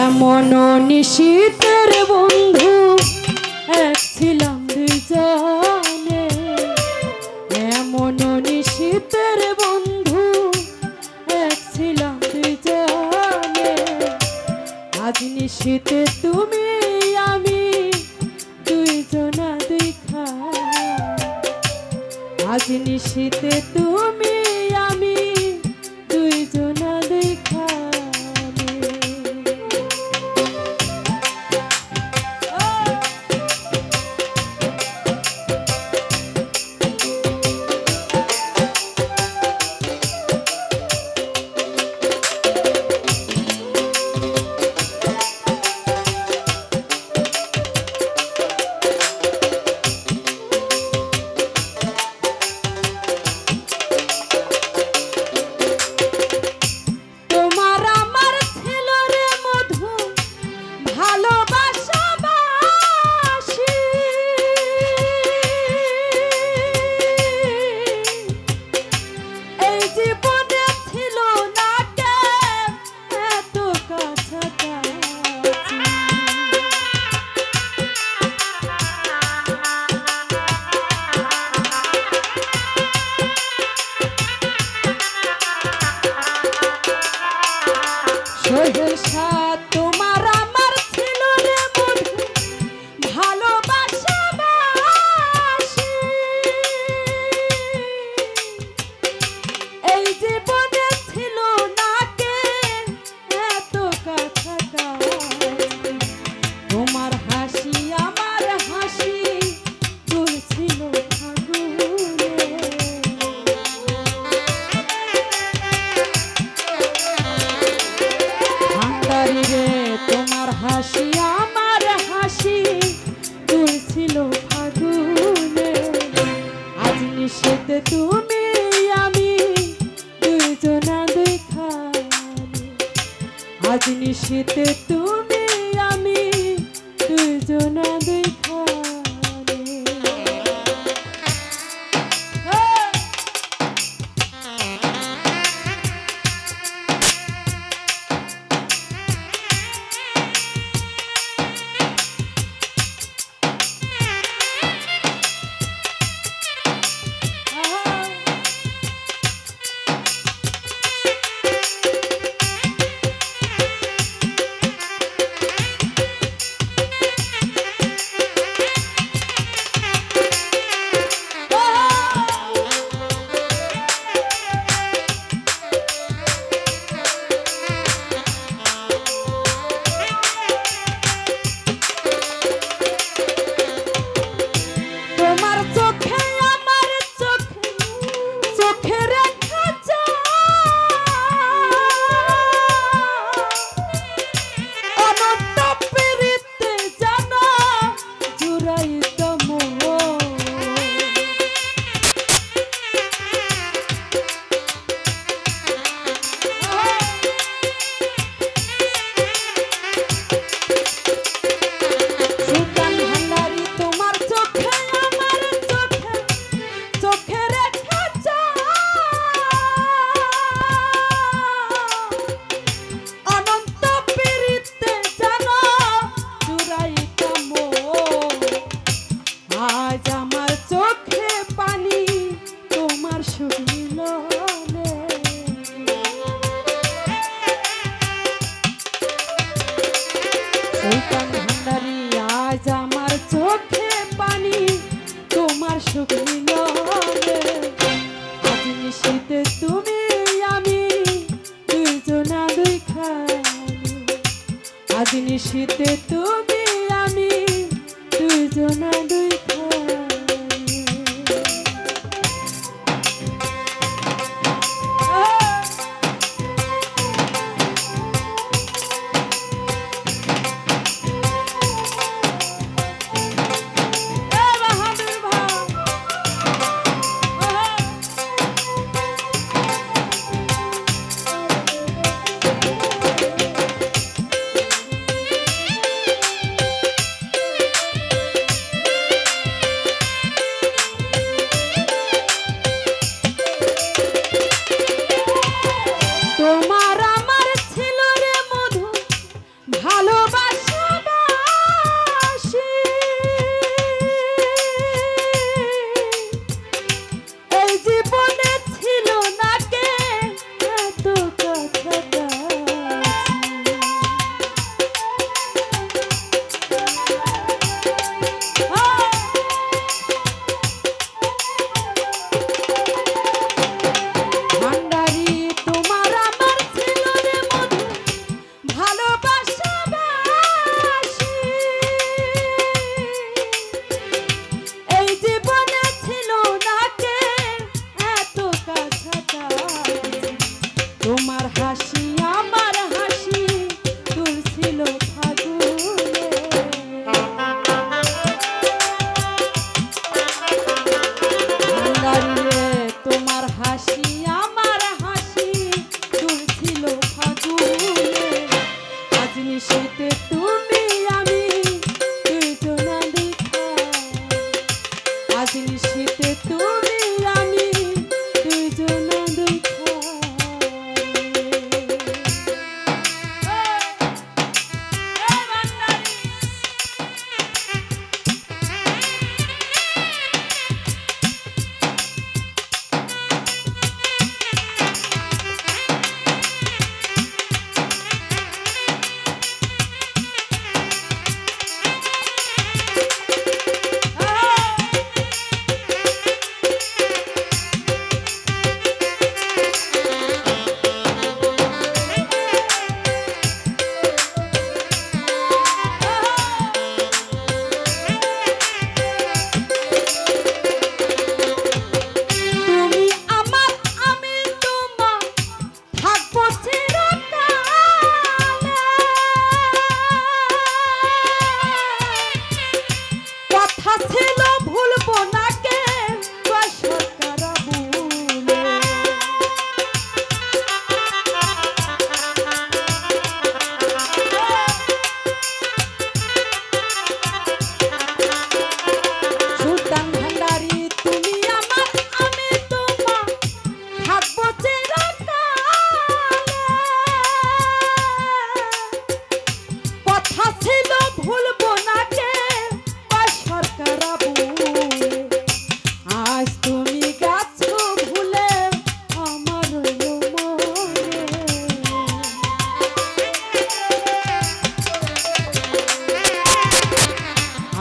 এমন নিশীথের বন্ধু এক ছিলাম দুইজনে, এমন নিশীথের বন্ধু এক ছিলাম দুইজনে। আজ নিশীথে তুমি আমি দুইজনা দেখা, আজ নিশীথে তুমি আমি দুইজনা দেখা। তোমার আমার ছিল রে মধু ভালোবাসা বাসি, এই জীবনে ছিল না কে এত কাছাকাছি। তোমার হাসি আমার হাসি তুলছিল ফাগুনে, তোমার হাসি আমার হাসি তুলছিল ফাগুনে। আজ নিশীথে তুমি আমি দুইজনা দেখা, আজ নিশীথে তুমি আমি দুইজনা দেখা। আজ আমার চোখে পানি তোমার সুখ মিলনে, আজ নিশীথে তুমি আমি দুইজনা দেখা, আজ নিশীথে তুমি আমি দুইজনা দেখা। হাসি আমার হাসি তুলছিল ফাগুনে ভান্ডারিয়ে তোমার হাসি আমার হাসি তুলছিল ফাগুনে আজ নিশীথে তুমি আমি দুইজনা দেখা আজ নিশীথে তুমি আমি দুইজনা দেখা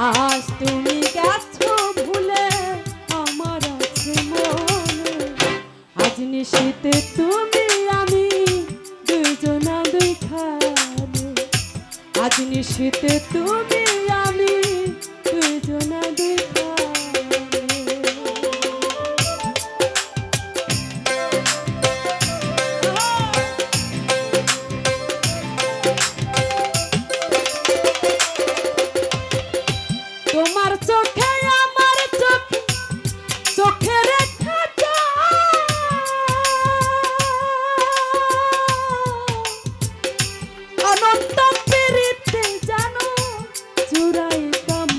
আজ তুমি গেছো ভুলে আমার আছে মনে আজ নিশীথে তুমি আমি দুইজনা দুইখানে আজ নিশীথে তুমি আমি দুইজনা দুইখানে তোমার চোখে আমার চোখ চোখে রেখা অনন্ত প্রীতি জানো চুরাইতাম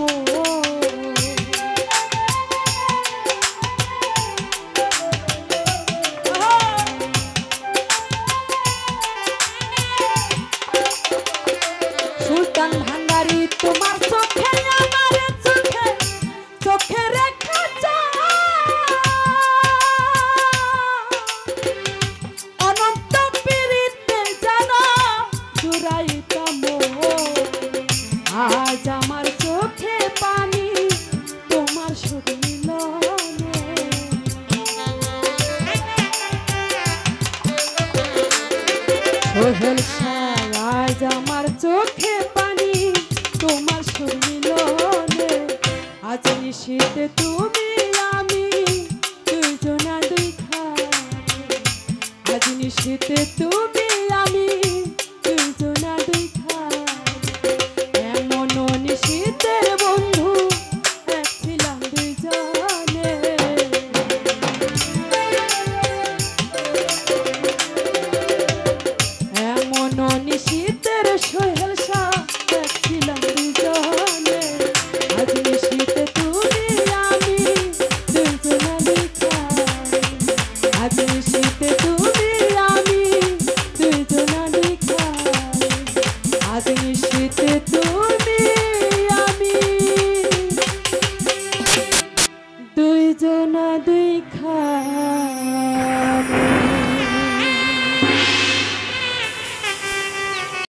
সুলতান ভান্ডারি তোমার চোখে আজ আমার চোখে পানি তোমার সুখ মিলনে সোহেল শাহ আজ আমার চোখে পানি তোমার সুখ মিলনে আজ নিশীথে তুমি আমি দুইজনা দুইখানে আজ নিশীথে তুমি আমি দুইজনা দুইখানে নিশীথের বন্ধু এক ছিলাম দুইজনে এমন নিশীথের সোহেল শাহ এক ছিলাম দুইজনে আজ নিশীথে তুমি আমি দুইজনা দুইখানে আজ নিশীথে তুমি আমি দুইজনা দুইখানে আজ নিশীথে তুমি দুইজনা দুইখানে